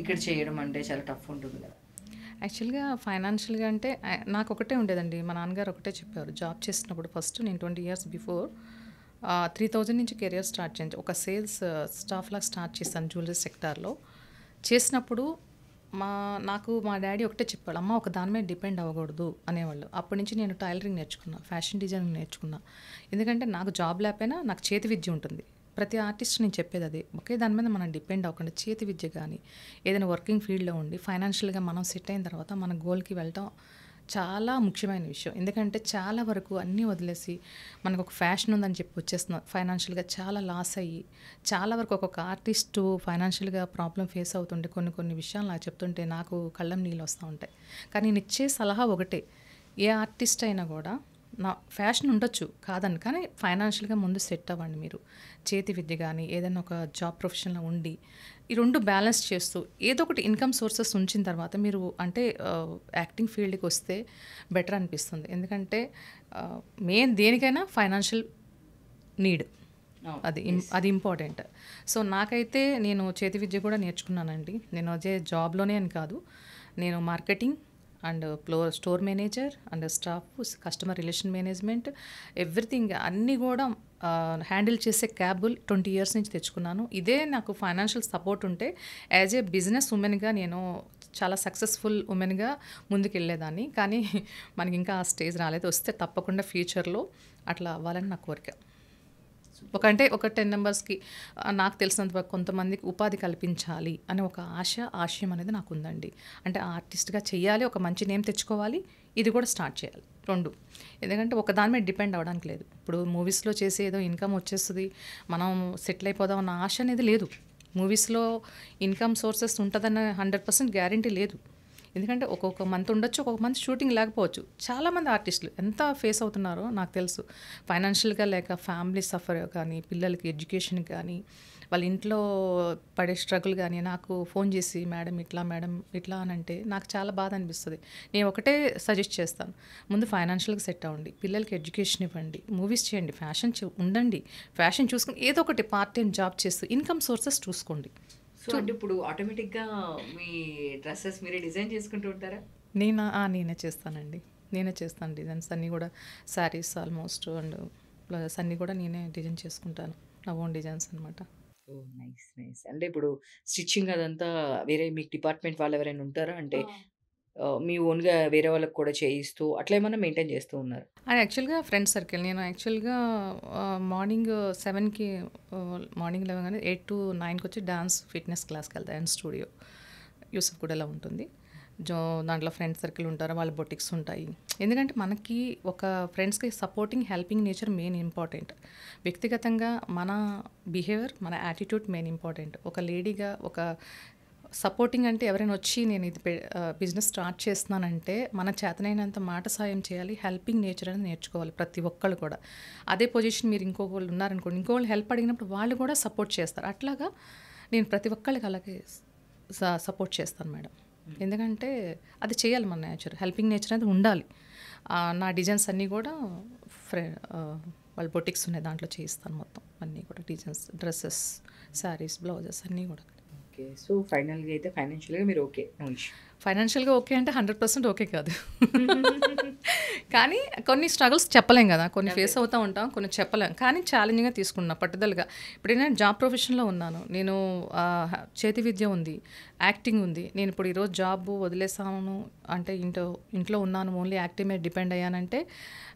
ఇక్కడ చేయడం అంటే చాలా టఫ్ ఉంటుంది కదా. యాక్చువల్‌గా ఫైనాన్షియల్‌గా అంటే నాకు ఒకటే ఉండేదండి. మా నాన్నగారు ఒకటే చెప్పారు. జాబ్ చేస్తున్నప్పుడు ఫస్ట్ నేను 20 ఇయర్స్ బిఫోర్ 3000 నుంచి కెరియర్ స్టార్ట్ చేయండి. ఒక సేల్స్ స్టాఫ్‌లాగా స్టార్ట్ చేశాను జ్యువెలరీ సెక్టార్‌లో. చేసినప్పుడు నాకు మా డ్యాడీ ఒకటే చెప్పాడు. "అమ్మ ఒక దాని మీద డిపెండ్ అవ్వకూడదు" అనేవాళ్ళు. అప్పటి నుంచి నేను టైలరింగ్ నేర్చుకున్నా, ఫ్యాషన్ డిజైనింగ్ నేర్చుకున్నా. ఎందుకంటే నాకు జాబ్ లేకపోయినా నాకు చేతి విద్య ఉంటుంది. ప్రతి ఆర్టిస్ట్ నేను చెప్పేది అదే. ఒకే దాని మీద మనం డిపెండ్ అవ్వకుండా చేతి విద్య కానీ ఏదైనా వర్కింగ్ ఫీల్డ్లో ఉండి ఫైనాన్షియల్గా మనం సెట్ అయిన తర్వాత మన గోల్కి వెళ్ళటం చాలా ముఖ్యమైన విషయం. ఎందుకంటే చాలా వరకు అన్నీ వదిలేసి మనకు ఒక ఫ్యాషన్ ఉందని చెప్పి వచ్చేస్తున్నాం. ఫైనాన్షియల్గా చాలా లాస్ అయ్యి చాలా వరకు ఒక్కొక్క ఆర్టిస్టు ఫైనాన్షియల్గా ప్రాబ్లం ఫేస్ అవుతుంటే కొన్ని విషయాలు నాకు చెప్తుంటే నాకు కళ్ళం నీళ్ళు వస్తూ ఉంటాయి. కానీ నేను ఇచ్చే సలహా ఒకటే, ఏ ఆర్టిస్ట్ అయినా కూడా నా ఫ్యాషన్ ఉండొచ్చు కాదండి, కానీ ఫైనాన్షియల్గా ముందు సెట్ అవ్వండి. మీరు చేతి విద్య కానీ ఏదైనా ఒక జాబ్ ప్రొఫెషన్లో ఉండి ఈ 2 బ్యాలెన్స్ చేస్తూ ఏదో ఒకటి ఇన్కమ్ సోర్సెస్ ఉంచిన తర్వాత మీరు అంటే యాక్టింగ్ ఫీల్డ్కి వస్తే బెటర్ అనిపిస్తుంది. ఎందుకంటే మెయిన్ దేనికైనా ఫైనాన్షియల్ నీడ్, అది ఇంపార్టెంట్. సో నాకైతే నేను చేతి విద్య కూడా నేర్చుకున్నానండి. నేను అదే జాబ్లోనే అని కాదు, నేను marketing and store manager and staff, customer relation management, everything అన్నీ కూడా హ్యాండిల్ చేసే క్యాబుల్ 20 ఇయర్స్ నుంచి తెచ్చుకున్నాను. ఇదే నాకు ఫైనాన్షియల్ సపోర్ట్ ఉంటే యాజ్ ఏ బిజినెస్ ఉమెన్గా నేను చాలా సక్సెస్ఫుల్ ఉమెన్గా ముందుకెళ్ళేదాన్ని. కానీ మనకి ఇంకా ఆ స్టేజ్ రాలేదు. వస్తే తప్పకుండా ఫ్యూచర్లో అట్లా అవ్వాలని నా కోరిక. ఒక 10 మెంబర్స్కి నాకు తెలిసినంత వరకు కొంతమందికి ఉపాధి కల్పించాలి అనే ఒక ఆశయం అనేది నాకు ఉందండి. అంటే ఆర్టిస్ట్గా చెయ్యాలి, ఒక మంచి నేమ్ తెచ్చుకోవాలి, ఇది కూడా స్టార్ట్ చేయాలి 2. ఎందుకంటే ఒక దాని మీద డిపెండ్ అవ్వడానికి లేదు. ఇప్పుడు మూవీస్లో చేసి ఏదో ఇన్కమ్ వచ్చేస్తుంది మనం సెటిల్ అయిపోదాం అన్న ఆశ అనేది లేదు. మూవీస్లో ఇన్కమ్ సోర్సెస్ ఉంటుందన్న 100% గ్యారంటీ లేదు. ఎందుకంటే ఒక్కొక్క మంత్ ఉండొచ్చు, ఒక్కొక్క మంత్ షూటింగ్ లేకపోవచ్చు. చాలామంది ఆర్టిస్టులు ఎంత ఫేస్ అవుతున్నారో నాకు తెలుసు. ఫైనాన్షియల్గా లేక ఫ్యామిలీ సఫర్ కానీ, పిల్లలకి ఎడ్యుకేషన్ కానీ, వాళ్ళ ఇంట్లో పడే స్ట్రగుల్ కానీ నాకు ఫోన్ చేసి మేడం ఇట్లా అని అంటే నాకు చాలా బాధ అనిపిస్తుంది. నేను ఒకటే సజెస్ట్ చేస్తాను, ముందు ఫైనాన్షియల్గా సెట్ అవ్వండి, పిల్లలకి ఎడ్యుకేషన్ ఇవ్వండి, మూవీస్ చేయండి, ఉండండి, ఫ్యాషన్ చూసుకుని ఏదో ఒకటి పార్ట్ టైం జాబ్ చేస్తూ ఇన్కమ్ సోర్సెస్ చూసుకోండి. సో అంటే ఇప్పుడు ఆటోమేటిక్గా మీ డ్రెస్సెస్ మీరే డిజైన్ చేసుకుంటూ ఉంటారా? నేనే చేస్తానండి. నేనే చేస్తాను డిజైన్స్ అన్నీ కూడా. శారీస్ ఆల్మోస్ట్ అండ్ బ్లౌజెస్ అన్నీ కూడా నేనే డిజైన్ చేసుకుంటాను. నా ఓన్ డిజైన్స్ అనమాట. ఓ నైస్ నైస్. అంటే ఇప్పుడు స్టిచ్చింగ్ అదంతా వేరే మీకు డిపార్ట్మెంట్ వాళ్ళు ఎవరైనా ఉంటారా? అంటే మీ ఓన్గా వేరే వాళ్ళకి కూడా చేయిస్తూ అట్లా ఏమైనా మెయింటైన్ చేస్తూ ఉన్నారు? అది యాక్చువల్గా ఫ్రెండ్ సర్కిల్. నేను యాక్చువల్గా మార్నింగ్ 7కి మార్నింగ్ లేవగానే 8 to 9కి వచ్చి డాన్స్ ఫిట్నెస్ క్లాస్కి వెళ్తాను. డాన్స్ స్టూడియో యూసఫ్గూడలో ఉంటుంది. దాంట్లో ఫ్రెండ్ సర్కిల్ ఉంటారు, వాళ్ళ బొటిక్స్ ఉంటాయి. ఎందుకంటే మనకి ఒక ఫ్రెండ్స్కి supporting helping nature main important. వ్యక్తిగతంగా మన బిహేవియర్, మన యాటిట్యూడ్ మెయిన్ ఇంపార్టెంట్. ఒక లేడీగా ఒక సపోర్టింగ్ అంటే ఎవరైనా వచ్చి నేను ఇది బిజినెస్ స్టార్ట్ చేస్తున్నానంటే మన చేతనైనంత మాట సాయం చేయాలి, హెల్పింగ్ నేచర్ అనేది నేర్చుకోవాలి ప్రతి ఒక్కళ్ళు కూడా. అదే పొజిషన్ మీరు ఇంకొకళ్ళు ఉన్నారనుకోండి, ఇంకొకళ్ళు హెల్ప్ అడిగినప్పుడు వాళ్ళు కూడా సపోర్ట్ చేస్తారు. అట్లాగా నేను ప్రతి ఒక్కళ్ళకి అలాగే సపోర్ట్ చేస్తాను మేడం. ఎందుకంటే అది చేయాలి, మన నేచర్ హెల్పింగ్ నేచర్ అనేది ఉండాలి. నా డిజైన్స్ అన్నీ కూడా వాళ్ళ బొటిక్స్ ఉన్నాయి, దాంట్లో చేయిస్తాను మొత్తం అన్నీ కూడా డిజైన్స్, డ్రెస్సెస్, శారీస్, బ్లౌజెస్ అన్నీ కూడా. ఓకే. సో, ఫైనల్‌గా అయితే ఫైనాన్షియల్‌గా మీరు ఓకే. No issue. ఫైనాన్షియల్‌గా ఓకే అంటే 100% ఓకే కాదు. కానీ కొన్ని స్ట్రగుల్స్ చెప్పలేం గదా! కొన్ని అదే. ఫేస్ అవుతా ఉంటాం. కొన్ని చెప్పలేం. కానీ ఛాలెంజింగ్‌గా తీసుకున్నా పట్టుదలగా. ఇప్పుడు నేను జాబ్ ప్రొఫెషన్‌లో ఉన్నాను. నేను చేతి విద్య ఉంది. యాక్టింగ్ ఉంది. నేను ఇప్పుడు ఈరోజు జాబ్ వదిలేసాను అంటే ఇంట్లో ఉన్నాను. ఓన్లీ యాక్టింగ్ మీద డిపెండ్ అయ్యానంటే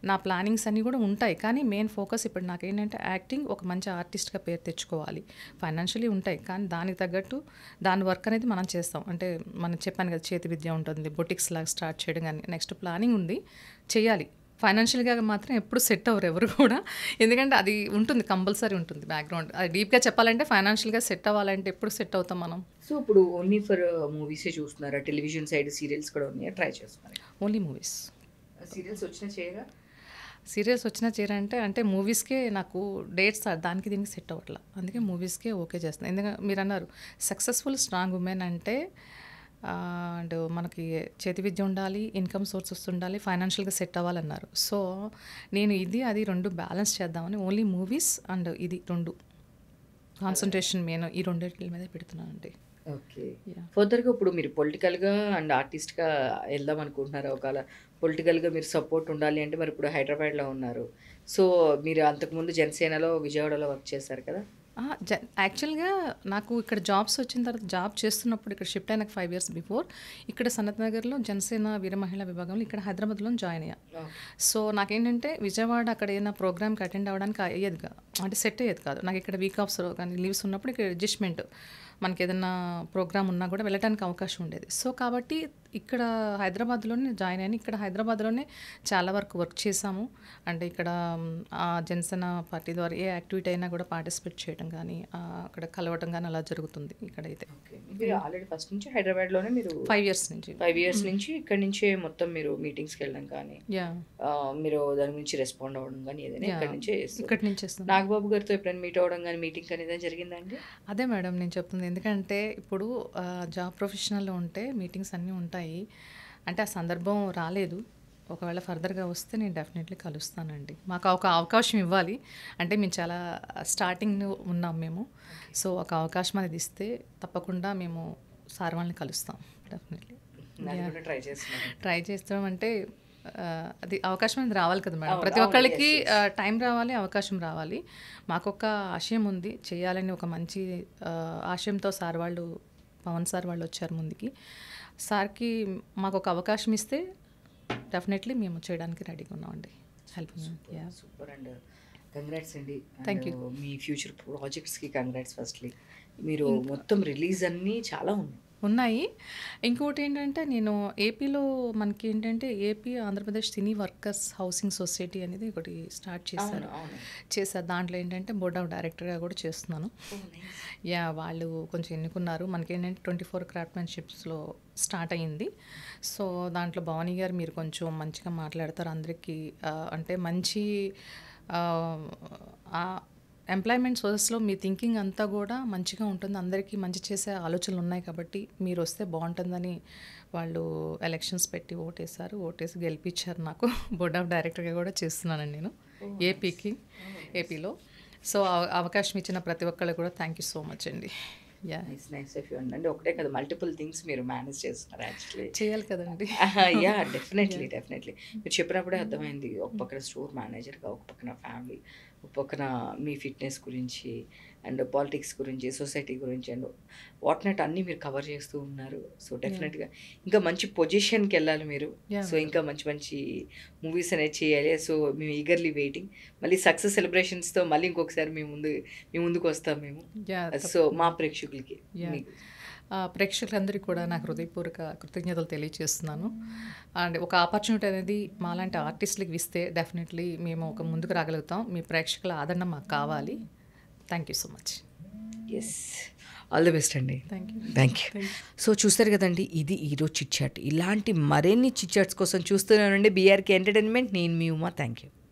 నా ప్లానింగ్స్ అన్నీ కూడా ఉంటాయి. కానీ మెయిన్ ఫోకస్ ఇప్పుడు నాకేంటంటే యాక్టింగ్ ఒక మంచి ఆర్టిస్ట్‌గా పేరు తెచ్చుకోవాలి. ఫైనాన్షియల్లీ ఉంటాయి. కానీ దానికి తగ్గట్టు దాని వర్క్ అనేది మనం చేస్తాం. అంటే మనం చెప్పాను కదా చేతి విద్య ఉంటుంది. బొటిక్స్ లాగా స్టార్ట్ చేయడం గాని నెక్స్ట్ ప్లానింగ్ ఉంది. చేయాలి. ఫైనాన్షియల్‌గా మాత్రం ఎప్పుడు సెట్ అవ్వరు ఎవరు కూడా. ఎందుకంటే అది ఉంటుంది కంపల్సరీ ఉంటుంది బ్యాక్‌గ్రౌండ్. అది డీప్‌గా చెప్పాలంటే ఫైనాన్షియల్‌గా సెట్ అవ్వాలంటే ఎప్పుడు సెట్ అవుతాం మనం? సో, ఇప్పుడు ఓన్లీ ఫర్ మూవీసే చూస్తున్నారా? టెలివిజన్ సైడ్ సీరియల్స్ కూడా ఉన్నాయా? ట్రై చేస్తున్నారా? Only movies. సీరియల్స్ వచ్చినా చేయరా? సీరియల్స్ వచ్చినా చేరంటే అంటే మూవీస్‌కే నాకు డేట్స్ దానికి దీనికి సెట్ అవ్వట్ల. అందుకే మూవీస్‌కే ఓకే చేస్తున్నా. ఎందుకంటే మీరన్నారు సక్సెస్‌ఫుల్ స్ట్రాంగ్ వుమెన్ అంటే అండ్ మనకి చేతి విద్య ఉండాలి, ఇన్‌కమ్ సోర్సెస్ ఉండాలి, ఫైనాన్షియల్‌గా సెట్ అవ్వాలన్నారు. సో, నేను ఇది అది 2 బ్యాలెన్స్ చేద్దామని ఓన్లీ మూవీస్ అండ్ ఇది 2 కాన్సంట్రేషన్ మెయిన్ ఈ రెండిట్ల మీదే పెడుతున్నానండి. ఓకే. యాహ్! ఫర్దర్‌గా ఇప్పుడు మీరు పొలిటికల్‌గా అండ్ ఆర్టిస్ట్‌గా ఎళ్దాం అనుకుంటున్నారా? ఒకవేళ పొలిటికల్‌గా మీరు సపోర్ట్ ఉండాలి అంటే మరి ఇప్పుడు హైదరాబాద్‌లో ఉన్నారు. సో, మీరు అంతకుముందు జనసేనలో, విజయవాడలో వర్క్ చేశారు కదా! అహా! యాక్చువల్‌గా నాకు ఇక్కడ జాబ్స్ వచ్చిన తర్వాత జాబ్ చేస్తున్నప్పుడు ఇక్కడ షిఫ్ట్ అయినాక 5 ఇయర్స్ బిఫోర్ ఇక్కడ సనత్ నగర్‌లో జనసేన వీర మహిళా విభాగంలో ఇక్కడ హైదరాబాద్‌లో జాయిన్ అయ్యా. ఓకే. సో, నాకేంటంటే విజయవాడ అక్కడ ఏదైనా ప్రోగ్రామ్‌కి అటెండ్ అవ్వడానికి అయ్యేది అంటే సెట్ అయ్యేది కాదు. నాకు ఇక్కడ వీక్ ఆఫ్స్ కానీ లీవ్స్ ఉన్నప్పుడు ఇక్కడ అడ్జస్ట్‌మెంట్ మనకేదన్నా ప్రోగ్రామ్ ఉన్నా కూడా వెళ్ళటానికి అవకాశం ఉండేది. సో, కాబట్టి ఇక్కడ హైదరాబాద్‌లోనే జాయిన్ అయ్యాను. ఇక్కడ హైదరాబాద్‌లోనే చాలా వరకు వర్క్ చేశాము. అంటే ఇక్కడ జనసేన పార్టీ ద్వారా ఏ యాక్టివిటీ అయినా కూడా పార్టిసిపేట్ చేయడం కానీ, అక్కడ కలవటం కానీ అలా జరుగుతుంది ఇక్కడైతే. ఓకే. మీరు ఆల్రెడీ ఫస్ట్ నుంచి హైదరాబాద్‌లోనే మీరు 5 ఇయర్స్ నుంచి. 5 ఇయర్స్ నుంచి ఇక్కడి నుంచే మొత్తం మీరు మీటింగ్స్‌కి వెళ్ళడం కానీ, యాహ్! మీరు దాని గురించి రెస్పాండ్ అవ్వడం కానీ ఏదైనా యాహ్! ఇక్కడి నుంచే చేస్తున్నారు. ఇక్కడి నుంచి చేస్తున్నాను. నాగబాబు గారితో ఎప్పుడైనా మీట్ అవ్వడం గానీ, మీటింగ్ కానీ ఏదైనా జరిగిందా అండి? అదే మేడం నేను చెప్తుంది. ఎందుకంటే ఇప్పుడు జాబ్ ప్రొఫెషనల్‌లో ఉంటే మీటింగ్స్ అన్నీ ఉంటాయి. అంటే ఆ సందర్భం రాలేదు. ఒకవేళ ఫర్దర్‌గా వస్తే నేను డెఫినెట్‌లీ కలుస్తానండి. మాకు ఒక అవకాశం ఇవ్వాలి. అంటే మేము చాలా స్టార్టింగ్ ఉన్నాం మేము. సో, ఒక అవకాశం అనేది ఇస్తే తప్పకుండా మేము సార్ వాళ్ళని కలుస్తాం డెఫినెట్‌లీ. దాన్ని యాహ్! కూడా ట్రై చేస్తున్నాను. ట్రై చేస్తున్నాం అంటే అది అవకాశం అనేది రావాలి కదా మేడం. అవును. ప్రతి అవును. ఒక్కళ్ళకి యెస్. యెస్. టైం రావాలి, అవకాశం రావాలి. మాకొక ఆశయం ఉంది. చేయాలని ఒక మంచి ఆశయంతో సార్ వాళ్ళు పవన్ సార్ వాళ్ళు వచ్చారు ముందుకి. సార్‌కి మాకొక అవకాశం ఇస్తే డెఫినెట్‌లీ మేము చేయడానికి రెడీగా ఉన్నామండి. Helping. Super. Yah! Super and congrats అండి. Thank and you. మీ ఫ్యూచర్ ప్రాజెక్ట్స్‌కి కంగ్రాట్స్ ఫస్ట్‌లీ. మీరు ఇంకా మొత్తం రిలీజ్ అన్నీ చాలా ఉన్నాయి. ఉన్నాయి. ఇంకోటేంటంటే నేను ఏపీలో మనకేంటంటే ఏపీ ఆంధ్రప్రదేశ్ సినీ వర్కర్స్ హౌసింగ్ సొసైటీ అనేది ఒకటి స్టార్ట్ చేశారు. అవును. చేశారు. దాంట్లో ఏంటంటే బోర్డ్ ఆఫ్ డైరెక్టర్‌గా కూడా చేస్తున్నాను. ఓహ్! నైస్. యాహ్! వాళ్ళు కొంచెం ఎన్నుకున్నారు. మనకేంటంటే 24 క్రాఫ్ట్‌మెన్‌షిప్స్‌లో స్టార్ట్ అయింది. సో, దాంట్లో భవానీ గారు మీరు కొంచెం మంచిగా మాట్లాడతారు. అందరికీ అంటే మంచి ఆహ్, ఎంప్లాయ్‌మెంట్ సోర్సెస్‌లో మీ థింకింగ్ అంతా కూడా మంచిగా ఉంటుంది. అందరికీ మంచి చేసే ఆలోచనలు ఉన్నాయి కాబట్టి మీరొస్తే బావుంటుందని వాళ్ళు ఎలక్షన్స్ పెట్టి ఓటేశారు. ఓటేసి గెలిపించారు నాకు. బోర్డ్ ఆఫ్ డైరెక్టర్‌గా కూడా చేస్తున్నానండి నేను ఓహ్! నైస్. ఏపీకి. ఓహ్! నైస్. ఏపీలో. సో, అవకాశం ఇచ్చిన ప్రతి ఒక్కళ్ళకి కూడా థ్యాంక్ యూ సో మచ్ అండి. యాహ్! నైస్ ఆఫ్ యూ అండి. అంటే ఒకటే కదా మల్టిపుల్ థింగ్స్ మీరు మేనేజ్ చేస్తున్నారు యాక్చువల్లీ. చేయాలి కదండీ! యాహ్! డెఫినెట్లీ. యాహ్! డెఫినెట్లీ. మీరు చెప్పినప్పుడే అర్థమైంది. ఒక పక్కన స్టోర్ మేనేజర్‌గా, ఒక పక్కన ఫ్యామిలీ, ఒక పక్కన మీ ఫిట్‌నెస్ గురించి అండ్ పాలిటిక్స్ గురించి, సొసైటీ గురించి అండ్ వాట్ నాట్ అన్నీ మీరు కవర్ చేస్తూ ఉన్నారు. So, yeah! డెఫినెట్‌గా ఇంకా మంచి పొజిషన్‌కెళ్ళాలి మీరు. యాహ్! So, madam. ఇంకా మంచి మంచి మూవీస్ అనేది చేయాలి. సో, మేము ఈగర్‌లీ వెయిటింగ్. మళ్ళీ సక్సెస్ సెలబ్రేషన్స్‌తో మళ్ళీ ఇంకొకసారి మీ ముందుకొస్తాం మేము. యాహ్! సో, మా తప్పకుండా. ప్రేక్షకులకి యాహ్! మీకు ప్రేక్షకులందరికీ కూడా నాకు హృదయపూర్వక కృతజ్ఞతలు తెలియజేస్తున్నాను. అండ్ ఒక ఆపర్చునిటీ అనేది మాలాంటి ఆర్టిస్టులకి ఇస్తే డెఫినెట్‌లీ మేము ఒక ముందుకు రాగలుగుతాం. మీ ప్రేక్షకుల ఆదరణ మాకు కావాలి. Thank you so much. Yes. All the best అండి. Thank you. Thank you. Thank you. So, చూస్తారు కదండీ! ఇది ఈరోజు చిట్ చాట్. ఇలాంటి మరిన్ని చిట్ చాట్స్ కోసం చూస్తూనే ఉండండి బీఆర్‌కే ఎంటర్‌టైన్‌మెంట్. నేను మీ ఉమా. Thank you.